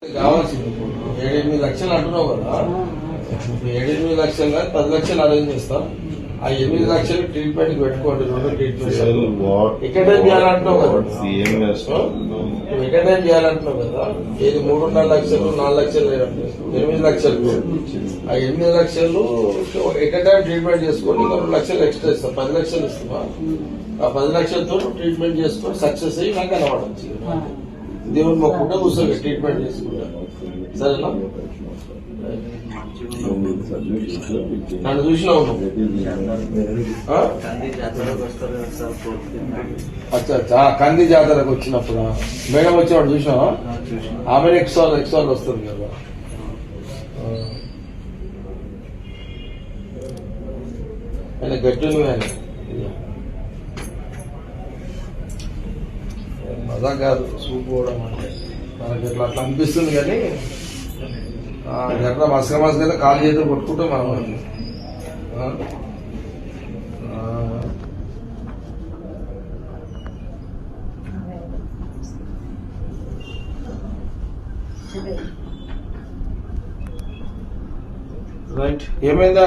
కావాల్సింది 7-8 లక్షలు అంటున్నావు కదా, 7-8 లక్షలు కాదు 10 లక్షలు అరేంజ్ చేస్తాం. ఆ 8 లక్షలు ట్రీట్మెంట్ పెట్టుకోండి. 2 ట్రీట్మెంట్ ఎక్కడైనా చేయాలంటున్నావు కదా, ఎక్కడైనా చేయాలంటున్నావు కదా. ఏది 3.5 లక్షలు 4 లక్షలు 8 లక్షలు. ఆ 8 లక్షలు ఎక్కడైనా ట్రీట్మెంట్ చేసుకోండి. 2 లక్షలు ఎక్స్ట్రా ఇస్తాం, 10 లక్షలు ఇస్తామా. ఆ 10 లక్షలతో ట్రీట్మెంట్ చేసుకొని సక్సెస్ అయ్యి నాకు కనబడచ్చు. దేవుని మొక్కుంటే కూర్చోండి, ట్రీట్మెంట్ చేసుకుంటా. సరేనా? నన్ను చూసినావు అచ్చా కంది జాతరకు వచ్చినప్పుడు మేడం వచ్చేవాడు చూసినావా? ఆమె ఎక్స్వాల్ వస్తుంది కదా. ఆయన గట్టి ఆయన మజా కాదు చూపుకోవడం అంటే. మనకి ఇట్లా అట్లా అనిపిస్తుంది కానీ ఎట్లా మసక కాలు చేతులు కొట్టుకుంటే మనం రైట్. ఏమైందా?